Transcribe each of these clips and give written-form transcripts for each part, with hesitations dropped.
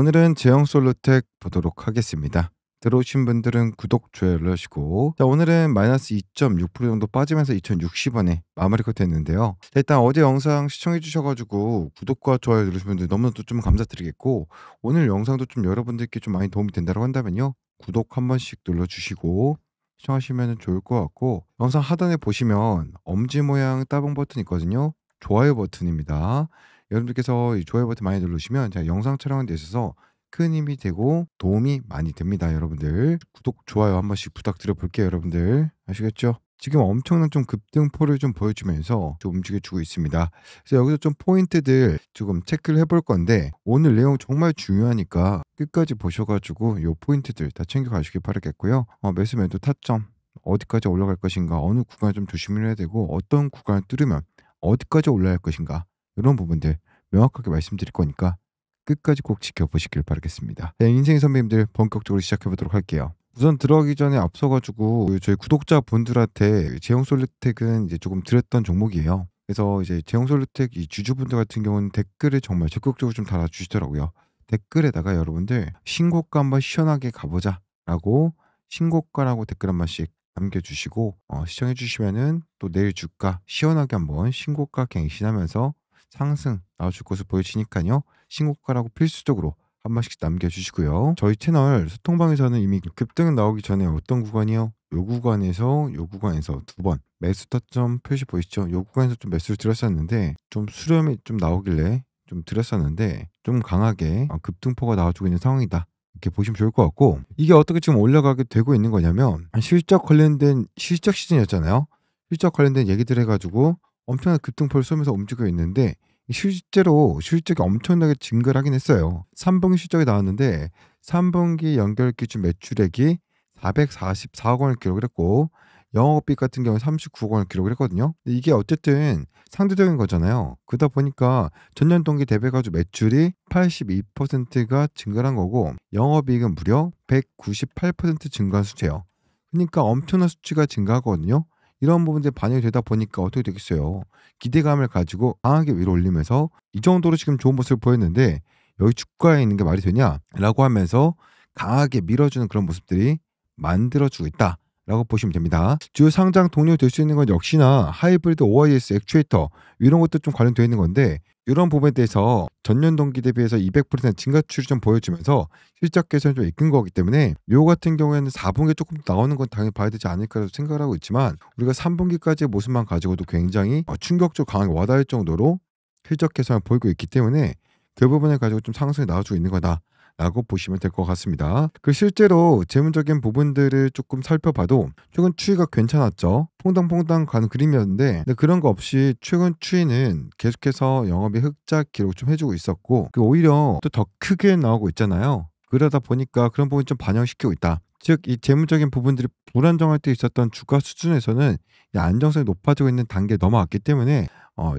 오늘은 제형 솔루텍 보도록 하겠습니다. 들어오신 분들은 구독, 좋아요 눌러주시고, 자, 오늘은 마이너스 2.6% 정도 빠지면서 2060원에 마무리가 됐는데요. 자, 일단 어제 영상 시청해 주셔가지고 구독과 좋아요 누르신 분들 너무나도 좀 감사드리겠고, 오늘 영상도 좀 여러분들께 좀 많이 도움이 된다고 한다면요, 구독 한 번씩 눌러주시고 시청하시면 좋을 것 같고, 영상 하단에 보시면 엄지 모양 따봉 버튼 있거든요. 좋아요 버튼입니다. 여러분들께서 이 좋아요 버튼 많이 누르시면 제가 영상 촬영하는 데 있어서 큰 힘이 되고 도움이 많이 됩니다. 여러분들 구독, 좋아요 한 번씩 부탁드려 볼게요. 여러분들 아시겠죠? 지금 엄청난 좀 급등포를 좀 보여주면서 좀 움직여주고 있습니다. 그래서 여기서 좀 포인트들 조금 체크를 해볼 건데, 오늘 내용 정말 중요하니까 끝까지 보셔가지고 요 포인트들 다 챙겨가시길 바라겠고요. 매수 매도 타점 어디까지 올라갈 것인가, 어느 구간을 좀 조심을 해야 되고, 어떤 구간을 뚫으면 어디까지 올라갈 것인가, 이런 부분들 명확하게 말씀드릴 거니까 끝까지 꼭 지켜보시길 바라겠습니다. 네, 인생의 선배님들 본격적으로 시작해보도록 할게요. 우선 들어가기 전에 앞서가지고 저희 구독자분들한테 제형솔루텍은 이제 조금 드렸던 종목이에요. 그래서 이제 제형솔루텍 이 주주분들 같은 경우는 댓글을 정말 적극적으로 좀 달아주시더라고요. 댓글에다가 여러분들 신고가 한번 시원하게 가보자 라고, 신고가라고 댓글 한 번씩 남겨주시고 시청해 주시면은 또 내일 주가 시원하게 한번 신고가 갱신하면서 상승 나와줄 것을 보여지니까요, 신고가라고 필수적으로 한 번씩 남겨주시고요. 저희 채널 소통방에서는 이미 급등 나오기 전에 어떤 구간이요? 요 구간에서 두 번 매수 타점 표시 보이시죠? 요 구간에서 좀 매수를 드렸었는데, 좀 수렴이 좀 나오길래 좀 드렸었는데, 좀 강하게 급등포가 나와주고 있는 상황이다, 이렇게 보시면 좋을 것 같고, 이게 어떻게 지금 올라가게 되고 있는 거냐면, 실적 관련된 실적 시즌이었잖아요. 실적 관련된 얘기들 해가지고 엄청난 급등포를 쏘면서 움직여 있는데, 실제로 실적이 엄청나게 증가를 하긴 했어요. 3분기 실적이 나왔는데 3분기 연결 기준 매출액이 444억 원을 기록을 했고, 영업이익 같은 경우는 39억 원을 기록을 했거든요. 근데 이게 어쨌든 상대적인 거잖아요. 그러다 보니까 전년 동기 대비 가지고 매출이 82%가 증가를 한 거고, 영업이익은 무려 198% 증가한 수치예요. 그러니까 엄청난 수치가 증가하거든요. 이런 부분들이 반영이 되다 보니까 어떻게 되겠어요? 기대감을 가지고 강하게 위로 올리면서 이 정도로 지금 좋은 모습을 보였는데, 여기 주가에 있는 게 말이 되냐라고 하면서 강하게 밀어주는 그런 모습들이 만들어주고 있다라고 보시면 됩니다. 주요 상장 동력이 될 수 있는 건 역시나 하이브리드 OIS 액추에이터, 이런 것도 좀 관련되어 있는 건데, 이런 부분에 대해서 전년 동기 대비해서 200% 증가치를 좀 보여주면서 실적 개선을 좀 이끈 거기 때문에, 요 같은 경우에는 4분기에 조금 더 나오는 건 당연히 봐야 되지 않을까라고 생각을 하고 있지만, 우리가 3분기까지의 모습만 가지고도 굉장히 충격적으로 강하게 와닿을 정도로 실적 개선을 보이고 있기 때문에 그 부분을 가지고 좀 상승이 나와주고 있는 거다라고 보시면 될 것 같습니다. 그 실제로 재무적인 부분들을 조금 살펴봐도 최근 추이가 괜찮았죠. 퐁당퐁당 가는 그림이었는데, 근데 그런 거 없이 최근 추이는 계속해서 영업이 흑자 기록 좀 해주고 있었고, 오히려 또 더 크게 나오고 있잖아요. 그러다 보니까 그런 부분 좀 반영시키고 있다. 즉, 이 재무적인 부분들이 불안정할 때 있었던 주가 수준에서는 이 안정성이 높아지고 있는 단계에 넘어왔기 때문에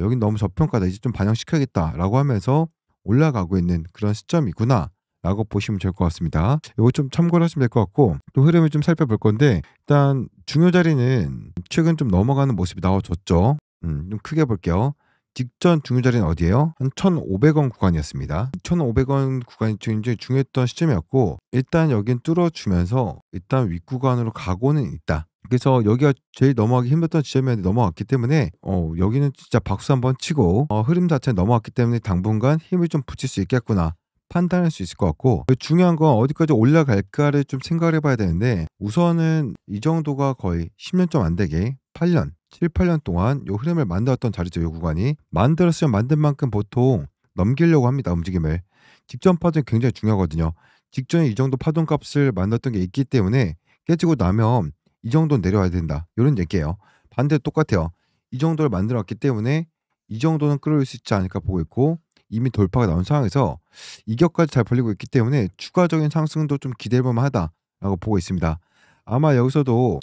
여긴 너무 저평가다, 이제 좀 반영시켜야겠다라고 하면서 올라가고 있는 그런 시점이구나 라고 보시면 될 것 같습니다. 이거 좀 참고를 하시면 될 것 같고, 또 흐름을 좀 살펴볼 건데, 일단 중요 자리는 최근 좀 넘어가는 모습이 나와줬죠. 좀 크게 볼게요. 직전 중요 자리는 어디예요? 한 1,500원 구간이었습니다. 1,500원 구간이 굉장히 중요했던 시점이었고, 일단 여긴 뚫어주면서 일단 윗구간으로 가고는 있다. 그래서 여기가 제일 넘어가기 힘들었던 지점이었는데 넘어왔기 때문에 여기는 진짜 박수 한번 치고, 흐름 자체는 넘어왔기 때문에 당분간 힘을 좀 붙일 수 있겠구나 판단할 수 있을 것 같고, 중요한 건 어디까지 올라갈까를 좀 생각을 해봐야 되는데, 우선은 이 정도가 거의 10년 좀 안 되게 8년 7, 8년 동안 요 흐름을 만들었던 자리죠. 요 구간이 만들었으면 만든 만큼 보통 넘기려고 합니다. 움직임을. 직전 파동이 굉장히 중요하거든요. 직전에 이 정도 파동 값을 만들었던 게 있기 때문에 깨지고 나면 이 정도는 내려와야 된다, 이런 얘기예요. 반대로 똑같아요. 이 정도를 만들었기 때문에 이 정도는 끌어올릴 수 있지 않을까 보고 있고, 이미 돌파가 나온 상황에서 이격까지 잘 벌리고 있기 때문에 추가적인 상승도 좀 기대해볼 만하다라고 보고 있습니다. 아마 여기서도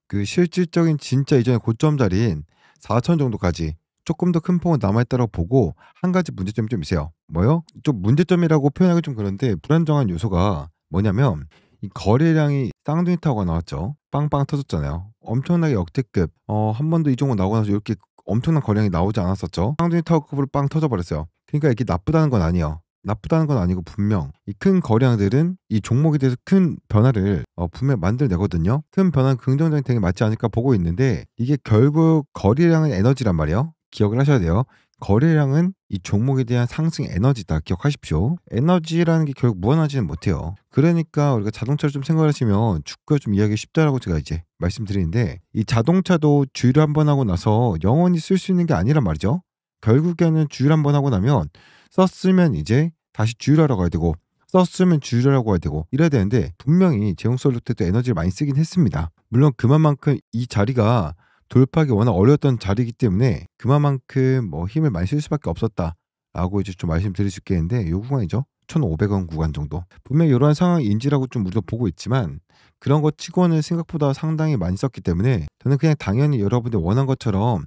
그 실질적인 진짜 이전의 고점 자리인 4천 정도까지 조금 더 큰 폭은 남아있다고 보고, 한 가지 문제점이 좀 있어요. 뭐요? 좀 문제점이라고 표현하기 좀 그런데, 불안정한 요소가 뭐냐면, 이 거래량이 쌍둥이 타워가 나왔죠. 빵빵 터졌잖아요. 엄청나게 역대급. 한 번도 이 종목 나오고 나서 이렇게 엄청난 거래량이 나오지 않았었죠. 쌍둥이 타워급으로 빵 터져버렸어요. 그러니까 이게 나쁘다는 건 아니에요. 나쁘다는 건 아니고 분명 이 큰 거래량들은 이 종목에 대해서 큰 변화를 분명히 만들어내거든요. 큰 변화는 긍정적인 대응이 맞지 않을까 보고 있는데 이게 결국 거래량은 에너지란 말이에요. 기억을 하셔야 돼요. 거래량은 이 종목에 대한 상승 에너지다. 기억하십시오. 에너지라는 게 결국 무한하지는 못해요. 그러니까 우리가 자동차를 좀 생각하시면 주가 좀 이해하기 쉽다라고 제가 이제 말씀드리는데 이 자동차도 주유를 한 번 하고 나서 영원히 쓸 수 있는 게 아니란 말이죠. 결국에는 주유를 한 번 하고 나면 썼으면 이제 다시 주유하러 가야 되고 썼으면 주유하고 가야 되고 이래야 되는데 분명히 제용솔루트도 에너지를 많이 쓰긴 했습니다. 물론 그만큼 이 자리가 돌파하기 워낙 어려웠던 자리이기 때문에 그만큼 뭐 힘을 많이 쓸 수밖에 없었다라고 이제 좀 말씀드릴 수 있겠는데 요 구간이죠. 1,500원 구간 정도. 분명히 이러한 상황이 인지라고 좀 우리가 보고 있지만 그런 것 치고는 생각보다 상당히 많이 썼기 때문에 저는 그냥 당연히 여러분들 원한 것처럼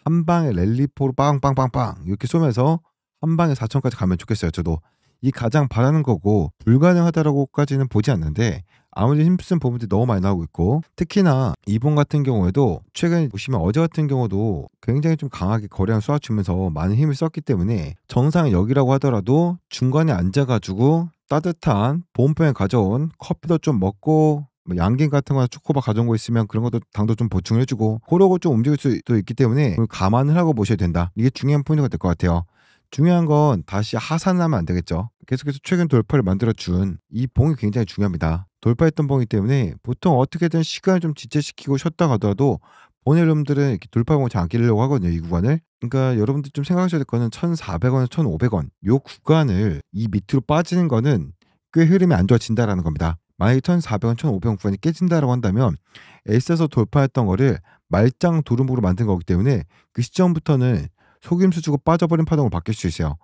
한 방에 랠리포로 빵빵빵빵 이렇게 쏘면서 한 방에 4천까지 가면 좋겠어요. 저도 이 가장 바라는 거고 불가능하다라고까지는 보지 않는데 아무리 힘쓴 부분들이 너무 많이 나오고 있고 특히나 이번 같은 경우에도 최근에 보시면 어제 같은 경우도 굉장히 좀 강하게 거래량 쏘아주면서 많은 힘을 썼기 때문에 정상은 여기라고 하더라도 중간에 앉아가지고 따뜻한 보온병에 가져온 커피도 좀 먹고 뭐 양갱 같은 거나 초코바 가져온 거 있으면 그런 것도 당도 좀 보충을 해주고 그러고 좀 움직일 수도 있기 때문에 그걸 감안을 하고 보셔야 된다. 이게 중요한 포인트가 될 것 같아요. 중요한 건 다시 하산하면 안 되겠죠. 계속해서 최근 돌파를 만들어 준 이 봉이 굉장히 중요합니다. 돌파했던 봉이기 때문에 보통 어떻게든 시간을 좀 지체시키고 쉬었다 가더라도 본의 여러분들은 이렇게 돌파봉을 잘 안 끼려고 하거든요, 이 구간을. 그러니까 여러분들 좀 생각하셔야 될 거는 1,400원에서 1,500원 요 구간을 이 밑으로 빠지는 거는 꽤 흐름이 안 좋아진다라는 겁니다. 만약에 1,400원, 1,500원 구간이 깨진다라고 한다면 애써서 돌파했던 거를 말짱 도루묵으로 만든 거기 때문에 그 시점부터는 속임수 주고 빠져버린 파동으로 바뀔 수 있어요.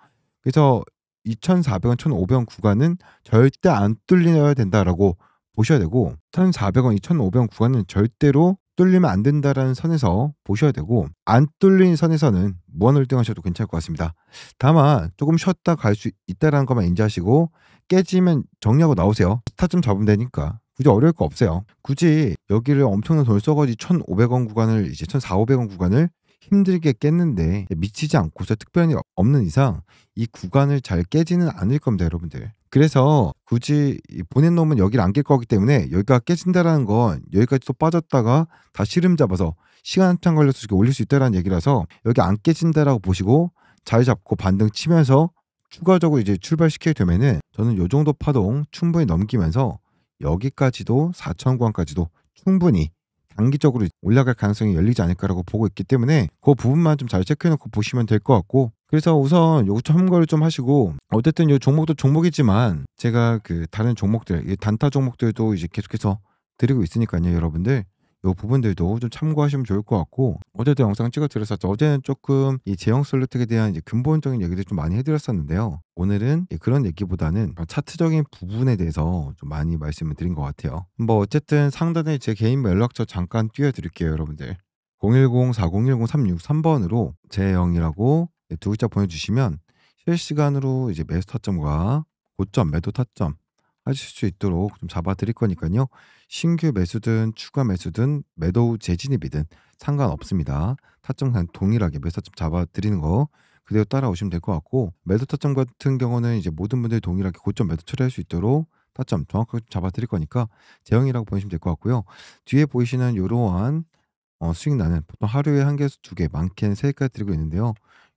그래서 2,400원, 1,500원 구간은 절대 안 뚫려야 된다라고 보셔야 되고 1,400원, 2,500원 구간은 절대로 뚫리면 안 된다라는 선에서 보셔야 되고 안 뚫린 선에서는 무한홀딩 하셔도 괜찮을 것 같습니다. 다만 조금 쉬었다 갈 수 있다라는 것만 인지하시고 깨지면 정리하고 나오세요. 스타점 잡으면 되니까. 굳이 어려울 거 없어요. 굳이 여기를 엄청난 돈을 써가지고 1,500원 구간을 이제 1,400-500원 구간을 힘들게 깼는데 미치지 않고서 특별히 없는 이상 이 구간을 잘 깨지는 않을 겁니다, 여러분들. 그래서 굳이 보낸 놈은 여기를 안 깰 거기 때문에 여기가 깨진다라는 건 여기까지 또 빠졌다가 다시 흐름 잡아서 시간 한참 걸려서 이렇게 올릴 수 있다라는 얘기라서 여기 안 깨진다라고 보시고 자리 잡고 반등 치면서 추가적으로 이제 출발시키게 되면은 저는 요 정도 파동 충분히 넘기면서 여기까지도 4천 구간까지도 충분히 단기적으로 올라갈 가능성이 열리지 않을까라고 보고 있기 때문에 그 부분만 좀 잘 체크해 놓고 보시면 될 것 같고 그래서 우선 요거 참고를 좀 하시고 어쨌든 요 종목도 종목이지만 제가 그 다른 종목들 이 단타 종목들도 이제 계속해서 드리고 있으니까요, 여러분들. 요 부분들도 좀 참고하시면 좋을 것 같고 어제도 영상 찍어 드렸었죠. 어제는 조금 이 제형 솔루텍에 대한 이제 근본적인 얘기들 좀 많이 해 드렸었는데요. 오늘은 그런 얘기보다는 차트적인 부분에 대해서 좀 많이 말씀을 드린 것 같아요. 뭐 어쨌든 상단에 제 개인 연락처 잠깐 띄워 드릴게요, 여러분들. 010-4010-363번으로 제형이라고 두 글자 보내주시면 실시간으로 이제 매수 타점과 고점, 매도 타점 하실 수 있도록 좀 잡아 드릴 거니까요. 신규 매수든 추가 매수든 매도 후 재진입이든 상관없습니다. 타점 그냥 동일하게 매수 타점 잡아 드리는 거 그대로 따라오시면 될 것 같고 매도 타점 같은 경우는 이제 모든 분들이 동일하게 고점 매도 처리할 수 있도록 타점 정확하게 잡아 드릴 거니까 제형이라고 보시면 될 것 같고요. 뒤에 보이시는 요러한 수익 나는 보통 하루에 1개에서 2개 많게는 3개까지 드리고 있는데요.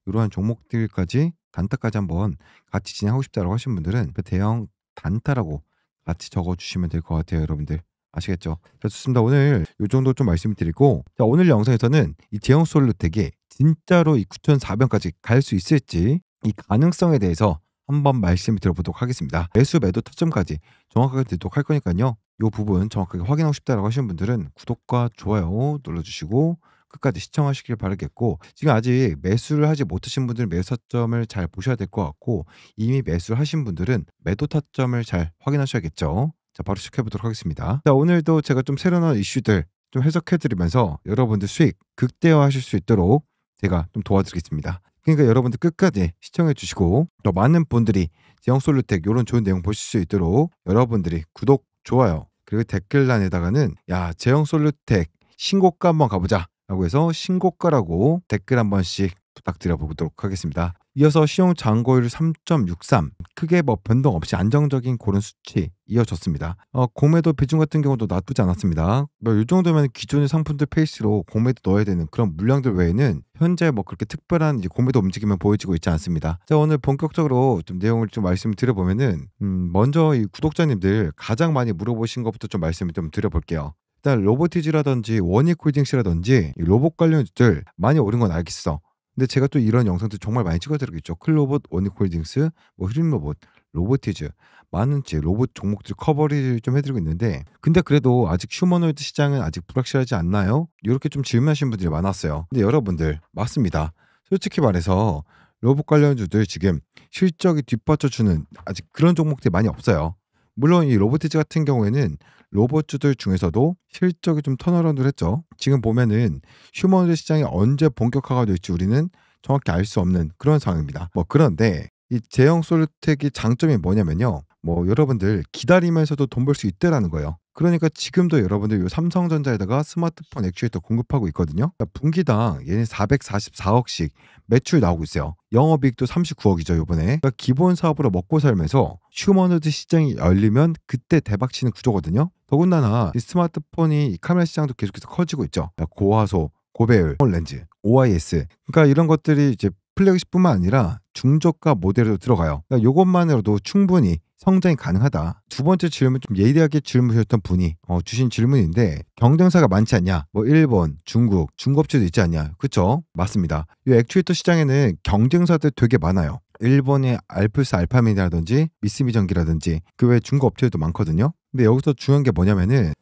요러한 종목들까지 단타까지 한번 같이 진행하고 싶다라고 하신 분들은 그 대형 단타라고 같이 적어 주시면 될 것 같아요, 여러분들. 아시겠죠? 자, 좋습니다. 오늘 요 정도 좀 말씀을 드리고 자, 오늘 영상에서는 이 제형 솔루텍이 진짜로 이 9,400원까지 갈 수 있을지 이 가능성에 대해서 한번 말씀을 드려보도록 하겠습니다. 매수 매도 타점까지 정확하게 드리도록 할 거니까요. 요 부분 정확하게 확인하고 싶다라고 하시는 분들은 구독과 좋아요 눌러주시고 끝까지 시청하시길 바라겠고 지금 아직 매수를 하지 못하신 분들은 매수 타점을 잘 보셔야 될 것 같고 이미 매수를 하신 분들은 매도 타점을 잘 확인하셔야겠죠. 자, 바로 시작해 보도록 하겠습니다. 자, 오늘도 제가 좀 새로 나온 이슈들 좀 해석해 드리면서 여러분들 수익 극대화하실 수 있도록 제가 좀 도와드리겠습니다. 그러니까 여러분들 끝까지 시청해 주시고 더 많은 분들이 제형 솔루텍 이런 좋은 내용 보실 수 있도록 여러분들이 구독, 좋아요 그리고 댓글란에다가는 야 제형 솔루텍 신고가 한번 가보자 라고 해서 신고가라고 댓글 한 번씩 부탁드려 보도록 하겠습니다. 이어서 시용 잔고율 3.63, 크게 뭐 변동 없이 안정적인 고런 수치 이어졌습니다. 공매도 비중 같은 경우도 나쁘지 않았습니다. 뭐 이 정도면 기존의 상품들 페이스로 공매도 넣어야 되는 그런 물량들 외에는 현재 뭐 그렇게 특별한 이제 공매도 움직임은 보여지고 있지 않습니다. 자, 오늘 본격적으로 좀 내용을 좀 말씀을 드려보면은 먼저 이 구독자님들 가장 많이 물어보신 것부터 좀 말씀을 좀 드려볼게요. 일단 로보티즈라든지 원익홀딩스라든지 이 로봇 관련주들 많이 오른 건 알겠어. 근데 제가 또 이런 영상들 정말 많이 찍어드리고 있죠. 클로봇, 원익홀딩스, 뭐 흐림로봇, 로보티즈, 많은 제 로봇 종목들 커버리를 좀 해드리고 있는데, 근데 그래도 아직 휴머노이드 시장은 아직 불확실하지 않나요? 이렇게 좀 질문하시는 분들이 많았어요. 근데 여러분들 맞습니다. 솔직히 말해서 로봇 관련주들 지금 실적이 뒷받쳐주는 아직 그런 종목들이 많이 없어요. 물론 이 로보티즈 같은 경우에는 로봇주들 중에서도 실적이 좀 턴어라운드를 했죠. 지금 보면은 휴머노이드 시장이 언제 본격화가 될지 우리는 정확히 알 수 없는 그런 상황입니다. 뭐 그런데 이 제형 솔루텍의 장점이 뭐냐면요. 뭐 여러분들 기다리면서도 돈 벌 수 있다라는 거예요. 그러니까 지금도 여러분들 요 삼성전자에다가 스마트폰 액추에이터 공급하고 있거든요. 그러니까 분기당 얘네 444억씩 매출 나오고 있어요. 영업이익도 39억이죠 요번에. 그러니까 기본 사업으로 먹고 살면서 휴머노이드 시장이 열리면 그때 대박치는 구조거든요. 더군다나 이 스마트폰이 이 카메라 시장도 계속해서 커지고 있죠. 그러니까 고화소, 고배율, 렌즈, OIS. 그러니까 이런 것들이 이제 플래그십뿐만 아니라 중저가 모델에도 들어가요. 그러니까 이것만으로도 충분히 성장이 가능하다. 두 번째 질문, 좀 예리하게 질문하셨던 분이 주신 질문인데, 경쟁사가 많지 않냐? 뭐 일본, 중국, 중국업체도 있지 않냐? 그쵸? 맞습니다. 이 액추에이터 시장에는 경쟁사들 되게 많아요. 일본의 알플스 알파민이라든지 미쓰비전기라든지 그 외 중국 업체도 많거든요. 근데 여기서 중요한 게 뭐냐면은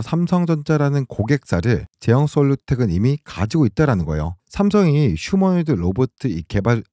삼성전자라는 고객사를 제형 솔루텍은 이미 가지고 있다라는 거예요. 삼성이 휴머노이드 로봇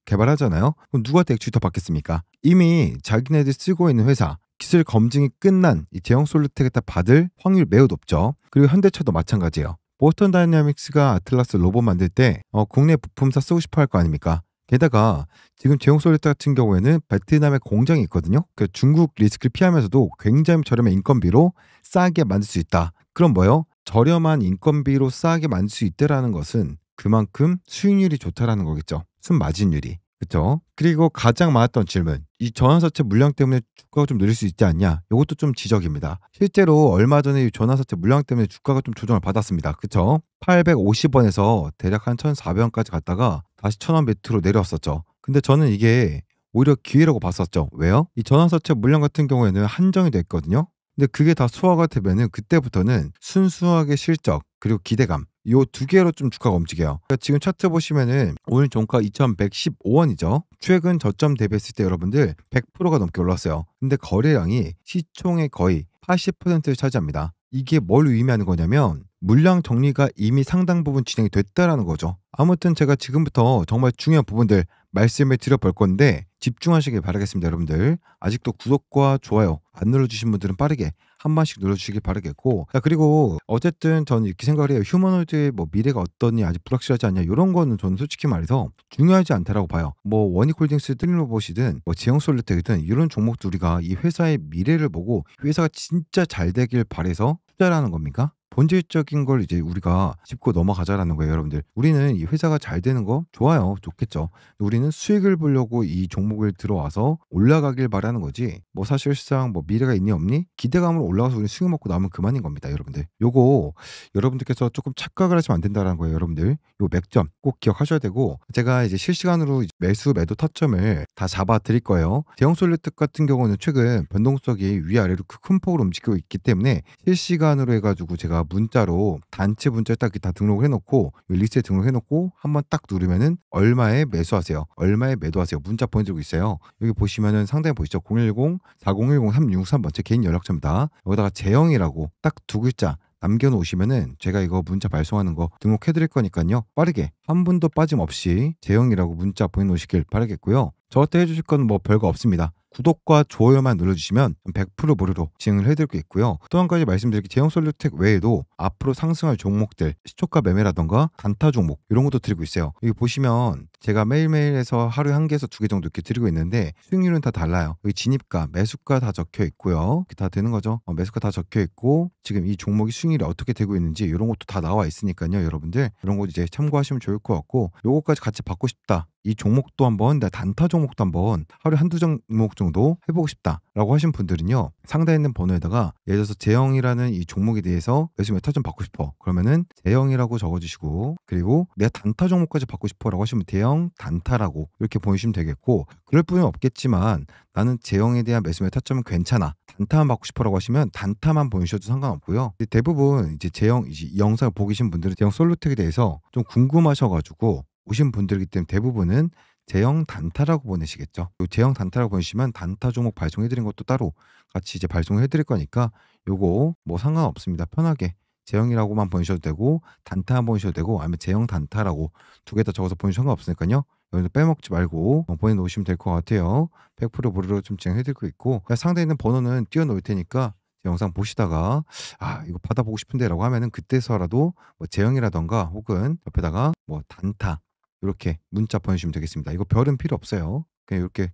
개발하잖아요. 그럼 누구한테 액추에이터 받겠습니까? 이미 자기네들 쓰고 있는 회사, 기술 검증이 끝난 이 제형 솔루텍에다 받을 확률 매우 높죠. 그리고 현대차도 마찬가지예요. 보스턴 다이내믹스가 아틀라스 로봇 만들 때 국내 부품사 쓰고 싶어 할 거 아닙니까? 게다가 지금 제형 솔루텍 같은 경우에는 베트남에 공장이 있거든요. 그 중국 리스크를 피하면서도 굉장히 저렴한 인건비로 싸게 만들 수 있다. 그럼 뭐요? 저렴한 인건비로 싸게 만들 수 있다라는 것은 그만큼 수익률이 좋다라는 거겠죠. 순마진율이. 그렇죠? 그리고 가장 많았던 질문. 이 전환사채 물량 때문에 주가가 좀 느릴 수 있지 않냐? 이것도 좀 지적입니다. 실제로 얼마 전에 이 전환사채 물량 때문에 주가가 좀 조정을 받았습니다. 그렇죠? 850원에서 대략 한 1,400원까지 갔다가 다시 1,000원 밑으로 내려왔었죠. 근데 저는 이게 오히려 기회라고 봤었죠. 왜요? 이 전환사채 물량 같은 경우에는 한정이 됐거든요. 근데 그게 다 소화가 되면은 그때부터는 순수하게 실적 그리고 기대감, 요 두 개로 좀 주가가 움직여요. 그러니까 지금 차트 보시면은 오늘 종가 2,115원이죠. 최근 저점 대비했을 때 여러분들 100%가 넘게 올랐어요. 근데 거래량이 시총의 거의 80%를 차지합니다. 이게 뭘 의미하는 거냐면 물량 정리가 이미 상당 부분 진행이 됐다라는 거죠. 아무튼 제가 지금부터 정말 중요한 부분들 말씀을 드려볼 건데 집중하시길 바라겠습니다. 여러분들 아직도 구독과 좋아요 안 눌러주신 분들은 빠르게 한 번씩 눌러주시길 바라겠고, 자, 그리고 어쨌든 저는 이렇게 생각을 해요. 휴머노이드의 뭐 미래가 어떠니 아직 불확실하지 않냐, 이런 거는 저는 솔직히 말해서 중요하지 않다라고 봐요. 뭐 원익홀딩스, 트림로봇이든 뭐 제형솔루텍이든 이런 종목도 우리가 이 회사의 미래를 보고 회사가 진짜 잘 되길 바래서 투자를 하는 겁니까? 본질적인 걸 이제 우리가 짚고 넘어가자라는 거예요, 여러분들. 우리는 이 회사가 잘 되는 거 좋아요, 좋겠죠. 우리는 수익을 보려고 이 종목을 들어와서 올라가길 바라는 거지. 뭐 사실상 뭐 미래가 있니 없니? 기대감으로 올라가서 우리 수익 먹고 나면 그만인 겁니다, 여러분들. 요거 여러분들께서 조금 착각을 하시면 안 된다는 거예요, 여러분들. 요 맥점 꼭 기억하셔야 되고, 제가 이제 실시간으로 매수 매도 타점을 다 잡아 드릴 거예요. 제형솔루텍 같은 경우는 최근 변동성이 위아래로 큰 폭으로 움직이고 있기 때문에 실시간으로 해가지고 제가 문자로 단체 문자에 딱 다 등록을 해놓고 리스트에 등록해놓고 한번 딱 누르면은 얼마에 매수하세요, 얼마에 매도하세요 문자 보내드리고 있어요. 여기 보시면은 상단에 보이시죠? 010-4010-3663번 제 개인 연락처입니다. 여기다가 제형이라고 딱 두 글자 남겨놓으시면은 제가 이거 문자 발송하는 거 등록해드릴 거니까요. 빠르게 한 분도 빠짐없이 제형이라고 문자 보내놓으시길 바라겠고요. 저한테 해주실 건 뭐 별거 없습니다. 구독과 좋아요만 눌러주시면 100% 무료로 진행을 해드리고 있고요. 또 한 가지 말씀드릴 게 제형솔루텍 외에도 앞으로 상승할 종목들, 시초가 매매라던가 단타 종목 이런 것도 드리고 있어요. 여기 보시면 제가 매일매일에서 하루에 한 개에서 두 개 정도 이렇게 드리고 있는데 수익률은 다 달라요. 여기 진입가, 매수가 다 적혀 있고요. 이렇게 다 되는 거죠. 매수가 다 적혀 있고 지금 이 종목이 수익률이 어떻게 되고 있는지 이런 것도 다 나와 있으니까요. 여러분들 이런 거 이제 참고하시면 좋을 것 같고, 요거까지 같이 받고 싶다 이 종목도 한번 나 단타 종목도 한번 하루에 한두 종목 정도 해 보고 싶다."라고 하신 분들은요. 상단에 있는 번호에다가 예를 들어서 "제형이라는 이 종목에 대해서 매수 메타 좀 받고 싶어." 그러면은 "제형이라고 적어 주시고 그리고 "내가 단타 종목까지 받고 싶어."라고 하시면 "대형 단타라고 이렇게 보내주시면 되겠고 그럴 분은 없겠지만 "나는 제형에 대한 매수 메타점은 괜찮아. 단타만 받고 싶어."라고 하시면 단타만 보내주셔도 상관없고요. 대부분 이제 제형 이 영상을 보고 계신 분들은 제형 솔루텍에 대해서 좀 궁금하셔 가지고 오신 분들이기 때문에 대부분은 제형 단타라고 보내시겠죠. 요 제형 단타라고 보내시면 단타 종목 발송해 드린 것도 따로 같이 이제 발송해 드릴 거니까 요거 뭐 상관없습니다. 편하게 제형이라고만 보내셔도 되고 단타 보내셔도 되고 아니면 제형 단타라고 2개 다 적어서 보내셔도 상관없으니깐요. 여기서 빼먹지 말고 보내 놓으시면 될 것 같아요. 100% 무료로 좀 진행해 드리고 있고 그냥 상단에 있는 번호는 띄워 놓을 테니까 영상 보시다가 '아 이거 받아보고 싶은데.'라고 하면은 그때서라도 뭐 제형이라든가 혹은 옆에다가 뭐 단타 요렇게 문자 보내주시면 되겠습니다. 이거 별은 필요 없어요. 그냥 요렇게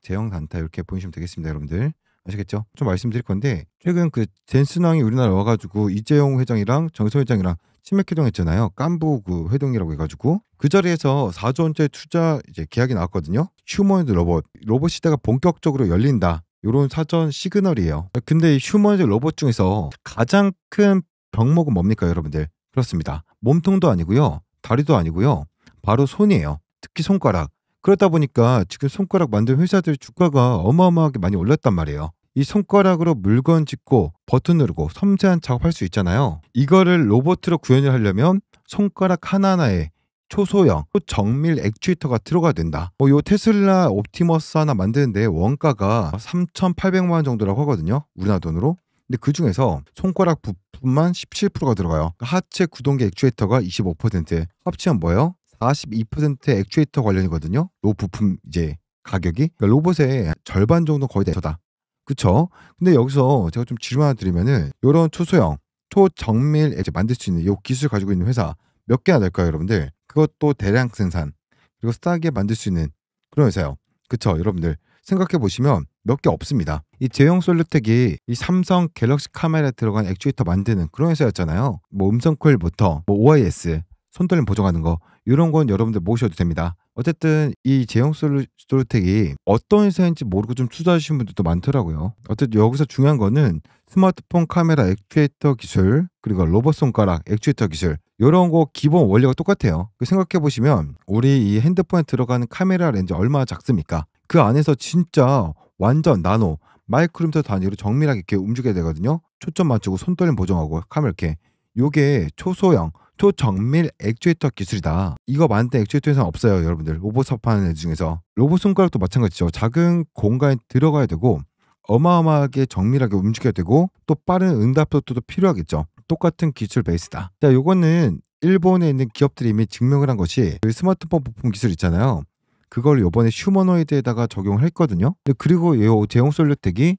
제형 단타 이렇게 보내시면 되겠습니다 여러분들. 아시겠죠? 좀 말씀드릴 건데 최근 그 젠슨왕이 우리나라에 와 가지고 이재용 회장이랑 정의선 회장이랑 치맥 회동했잖아요. 깐부 그 회동이라고 해 가지고. 그 자리에서 4조 원짜리 투자 이제 계약이 나왔거든요. 휴머노이드 로봇 시대가 본격적으로 열린다. 요런 사전 시그널이에요. 근데 이 휴머노이드 로봇 중에서 가장 큰 병목은 뭡니까 여러분들? 그렇습니다. 몸통도 아니고요. 다리도 아니고요. 바로 손이에요. 특히 손가락. 그러다 보니까 지금 손가락 만든 회사들 주가가 어마어마하게 많이 올랐단 말이에요. 이 손가락으로 물건 짚고 버튼 누르고 섬세한 작업할 수 있잖아요. 이거를 로봇으로 구현을 하려면 손가락 하나하나에 초소형, 초정밀 액추에이터가 들어가야 된다. 요 테슬라 옵티머스 하나 만드는데 원가가 3,800만 원 정도라고 하거든요. 우리나라 돈으로. 근데 그중에서 손가락 부품만 17%가 들어가요. 하체 구동계 액추에이터가 25%. 합치면 뭐예요? 42%의 액추에이터 관련이거든요. 요 부품 이제 가격이. 그러니까 로봇의 절반 정도 거의 다 그쵸? 근데 여기서 제가 좀 질문 하나 드리면은 요런 초소형, 초정밀 액체 만들 수 있는 요 기술 가지고 있는 회사 몇 개나 될까요, 여러분들? 그것도 대량 생산 그리고 싸게 만들 수 있는 그런 회사예요. 그쵸, 여러분들? 생각해 보시면 몇 개 없습니다. 이 제형 솔루텍이 이 삼성 갤럭시 카메라에 들어간 액추에이터 만드는 그런 회사였잖아요. 뭐 음성 코일부터 뭐 OIS 손떨림 보정하는 거 요런 건 여러분들 모셔도 됩니다. 어쨌든 이 제형 솔루텍이 어떤 회사인지 모르고 좀 투자하시는 분들도 많더라고요. 어쨌든 여기서 중요한 거는 스마트폰 카메라 액추에이터 기술 그리고 로봇 손가락 액추에이터 기술 요런 거 기본 원리가 똑같아요. 생각해 보시면 우리 이 핸드폰에 들어가는 카메라 렌즈 얼마나 작습니까? 그 안에서 진짜 완전 나노 마이크로미터 단위로 정밀하게 이렇게 움직여야 되거든요. 초점 맞추고 손떨림 보정하고 카메라 이렇게. 요게 초소형 초정밀 액추에이터 기술이다. 이거 만든 액추에이터 회사는 없어요, 여러분들. 로봇 사업하는 애들 중에서. 로봇 손가락도 마찬가지죠. 작은 공간에 들어가야 되고 어마어마하게 정밀하게 움직여야 되고 또 빠른 응답 속도도 필요하겠죠. 똑같은 기술 베이스다. 자, 요거는 일본에 있는 기업들이 이미 증명을 한 것이 그 스마트폰 부품 기술 있잖아요. 그걸 요번에 휴머노이드에다가 적용을 했거든요. 그리고 요 제형 솔루텍이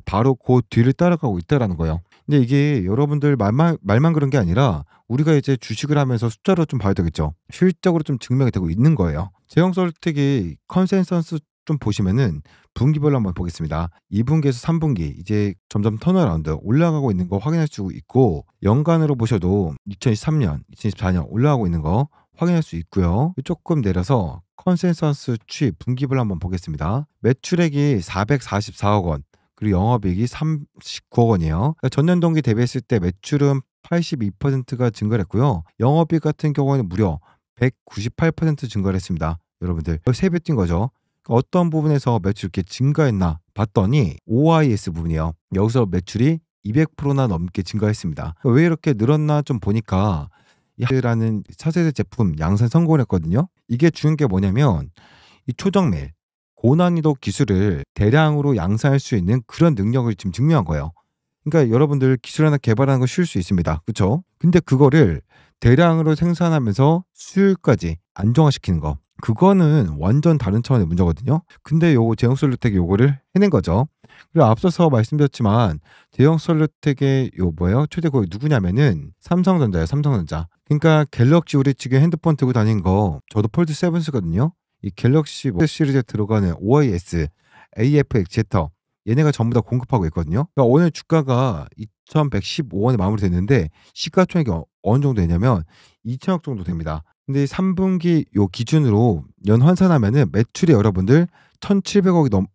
바로 그 뒤를 따라가고 있다라는 거예요. 근데 이게 여러분들 말만 그런 게 아니라 우리가 이제 주식을 하면서 숫자로 좀 봐야 되겠죠. 실적으로 좀 증명이 되고 있는 거예요. 제형 솔루텍이 컨센서스 좀 보시면은 분기별로 한번 보겠습니다. 2분기에서 3분기 이제 점점 턴어라운드 올라가고 있는 거 확인할 수 있고 연간으로 보셔도 2023년, 2024년 올라가고 있는 거 확인할 수 있고요. 조금 내려서 컨센서스 추이 분기별로 한번 보겠습니다. 매출액이 444억 원 그리고 영업이익이 39억 원이에요. 그러니까 전년 동기 대비했을 때 매출은 82%가 증가를 했고요. 영업이익 같은 경우에는 무려 198% 증가를 했습니다. 여러분들 3배 뛴 거죠. 어떤 부분에서 매출이 이렇게 증가했나 봤더니 OIS 부분이에요. 여기서 매출이 200%나 넘게 증가했습니다. 왜 이렇게 늘었나 좀 보니까 라는 차세대 제품 양산 성공을 했거든요. 이게 중요한 게 뭐냐면 이 초정밀 고난이도 기술을 대량으로 양산할 수 있는 그런 능력을 지금 증명한 거예요. 그러니까 여러분들 기술 하나 개발하는 거 쉬울 수 있습니다. 그렇죠? 근데 그거를 대량으로 생산하면서 수율까지 안정화시키는 거. 그거는 완전 다른 차원의 문제거든요. 근데 요거 제형 솔루텍이 요거를 해낸 거죠. 그리고 앞서서 말씀드렸지만 제형 솔루텍의 요 뭐예요? 최대 고객 누구냐면은 삼성전자예요. 삼성전자. 그러니까 갤럭시 우리 지금 핸드폰 들고 다니는 거 저도 폴드 7 쓰거든요. 이 갤럭시 시리즈에 들어가는 OIS, AF 액체터 얘네가 전부 다 공급하고 있거든요. 그러니까 오늘 주가가 2,115원에 마무리됐는데 시가총액이 어느 정도 되냐면 2천억 정도 됩니다. 근데 3 분기 요 기준으로 연 환산하면은 매출이 여러분들 1,700 억이 넘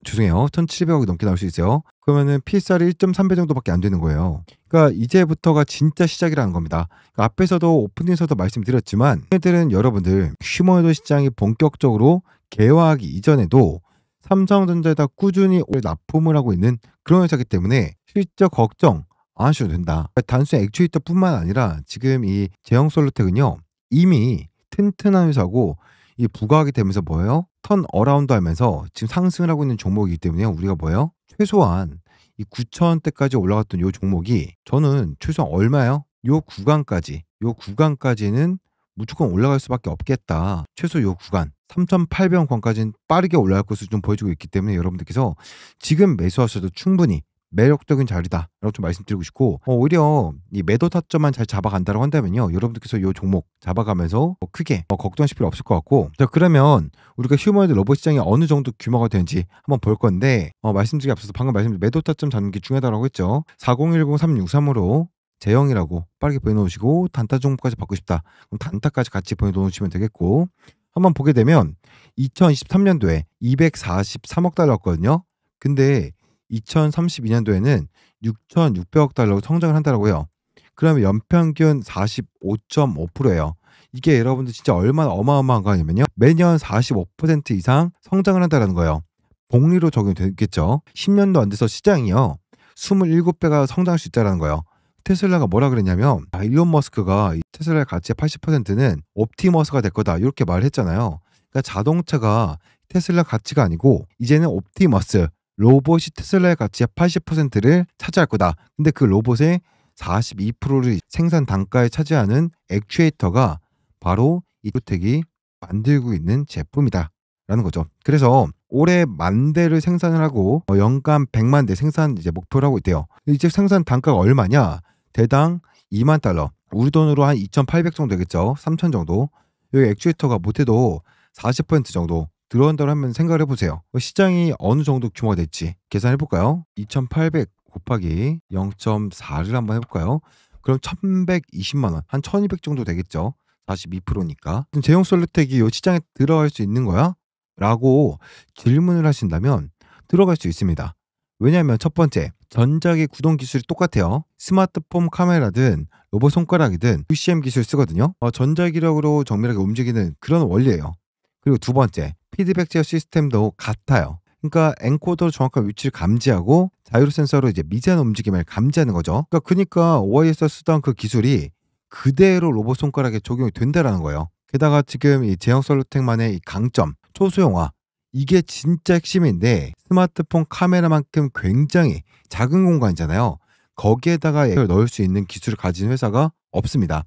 죄송해요. 1,700 억이 넘게 나올 수 있어요. 그러면은 PSR이 1.3배 정도밖에 안 되는 거예요. 그러니까 이제부터가 진짜 시작이라는 겁니다. 그러니까 앞에서도 오프닝에서도 말씀드렸지만 얘네들은 여러분들 휴머노드 시장이 본격적으로 개화하기 이전에도 삼성전자에다 꾸준히 납품을 하고 있는 그런 회사이기 때문에 실적 걱정 안 하셔도 된다. 그러니까 단순히 액추에이터뿐만 아니라 지금 이 제형솔루텍은요. 이미 튼튼한 회사고 이 부각이 되면서 뭐예요? 턴 어라운드 하면서 지금 상승을 하고 있는 종목이기 때문에 우리가 뭐예요? 최소한 이 9,000원대까지 올라갔던 요 종목이 저는 최소한 얼마요? 요 구간까지는 무조건 올라갈 수밖에 없겠다. 최소 요 구간 3,800원권까지는 빠르게 올라갈 것을 좀 보여주고 있기 때문에 여러분들께서 지금 매수하셔도 충분히 매력적인 자리다라고 좀 말씀드리고 싶고 오히려 이 매도 타점만 잘 잡아간다고 한다면요. 여러분들께서 요 종목 잡아가면서 크게 걱정하실 필요 없을 것 같고 자 그러면 우리가 휴머노드 로봇 시장이 어느 정도 규모가 되는지 한번 볼 건데 말씀드리기 앞서서 방금 말씀드린 매도 타점 잡는 게 중요하다고 했죠. 4010363으로 제형이라고 빠르게 보여놓으시고 단타 종목까지 받고 싶다. 그럼 단타까지 같이 보여놓으시면 되겠고 한번 보게 되면 2023년도에 243억 달러였거든요. 근데 2032년도에는 6,600억 달러로 성장을 한다라고 해요. 그러면 연평균 45.5%예요. 이게 여러분들 진짜 얼마나 어마어마한 거냐면요. 매년 45% 이상 성장을 한다라는 거예요. 복리로 적용이 되겠죠. 10년도 안 돼서 시장이요. 27배가 성장할 수 있다라는 거예요. 테슬라가 뭐라 그랬냐면 일론 머스크가 이 테슬라의 가치의 80%는 옵티머스가 될 거다 이렇게 말을 했잖아요. 그러니까 자동차가 테슬라 가치가 아니고 이제는 옵티머스 로봇이 테슬라의 가치의 80%를 차지할 거다. 근데 그 로봇의 42%를 생산 단가에 차지하는 액추에이터가 바로 이 주택이 만들고 있는 제품이다. 라는 거죠. 그래서 올해 10,000대를 생산을 하고 연간 1,000,000대 생산 이제 목표를 하고 있대요. 이제 생산 단가가 얼마냐? 대당 2만 달러. 우리 돈으로 한 2,800 정도 되겠죠. 3,000 정도. 여기 액추에이터가 못해도 40% 정도 들어온다고 하면 생각을 해보세요. 시장이 어느 정도 규모가 될지 계산해볼까요? 2,800 곱하기 0.4를 한번 해볼까요? 그럼 1,120만 원, 한 1,200 정도 되겠죠. 42%니까. 제형솔루텍이 이 시장에 들어갈 수 있는 거야? 라고 질문을 하신다면 들어갈 수 있습니다. 왜냐하면 첫 번째, 전자기 구동 기술이 똑같아요. 스마트폰 카메라든 로봇 손가락이든 UCM 기술 쓰거든요. 전자기력으로 정밀하게 움직이는 그런 원리예요. 그리고 두 번째, 피드백 제어 시스템도 같아요. 그러니까 엔코더로 정확한 위치를 감지하고 자이로 센서로 이제 미세한 움직임을 감지하는 거죠. 그러니까 OI에서 쓰던 그 기술이 그대로 로봇 손가락에 적용이 된다라는 거예요. 게다가 지금 이 제형솔루텍만의 이 강점, 초소형화 이게 진짜 핵심인데 스마트폰 카메라만큼 굉장히 작은 공간이잖아요. 거기에다가 액을 넣을 수 있는 기술을 가진 회사가 없습니다.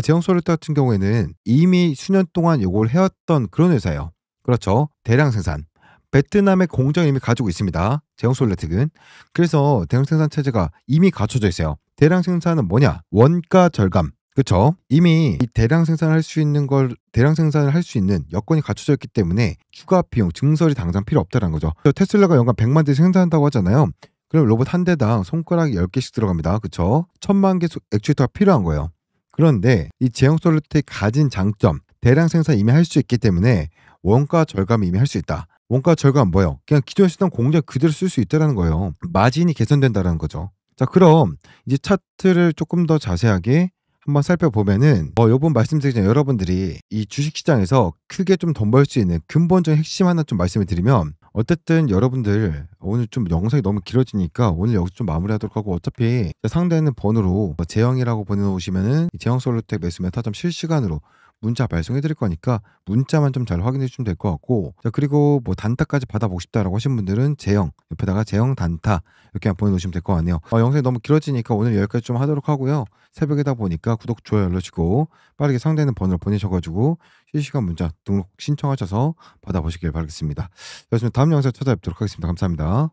제형솔루텍 같은 경우에는 이미 수년 동안 요걸 해왔던 그런 회사예요. 그렇죠. 대량 생산. 베트남의 공장을 이미 가지고 있습니다. 제형솔루텍은. 그래서 대량 생산 체제가 이미 갖춰져 있어요. 대량 생산은 뭐냐? 원가 절감. 그렇죠. 이미 이 대량 생산을 할 수 있는 여건이 갖춰져 있기 때문에 추가 비용, 증설이 당장 필요 없다는 거죠. 테슬라가 연간 100만 대 생산한다고 하잖아요. 그럼 로봇 한 대당 손가락이 10개씩 들어갑니다. 그렇죠? 1,000만 개 액추에이터가 필요한 거예요. 그런데 이 제형솔루텍이 가진 장점, 대량 생산 이미 할 수 있기 때문에 원가 절감을 이미 할 수 있다. 원가 절감은 뭐예요? 그냥 기존에 쓰던 공장 그대로 쓸 수 있다는 거예요. 마진이 개선된다는 거죠. 자, 그럼 이제 차트를 조금 더 자세하게 한번 살펴보면은 요번 말씀드리자 여러분들이 이 주식시장에서 크게 좀 돈 벌 수 있는 근본적인 핵심 하나 좀 말씀을 드리면 어쨌든 여러분들 오늘 좀 영상이 너무 길어지니까 오늘 여기서 좀 마무리하도록 하고 어차피 상대하는 번호로 제형이라고 보내놓으시면은 제형솔루텍 매수 메타점 실시간으로 문자 발송해 드릴 거니까 문자만 좀 잘 확인해 주시면 될 것 같고 자 그리고 뭐 단타까지 받아보고 싶다라고 하신 분들은 제형 옆에다가 제형 단타 이렇게 보내놓으시면 될 것 같네요. 영상이 너무 길어지니까 오늘 여기까지 좀 하도록 하고요. 새벽이다 보니까 구독, 좋아요 눌러주시고 빠르게 상대하는 번호를 보내셔가지고 실시간 문자 등록 신청하셔서 받아보시길 바라겠습니다. 그렇습니다. 다음 영상에 찾아뵙도록 하겠습니다. 감사합니다.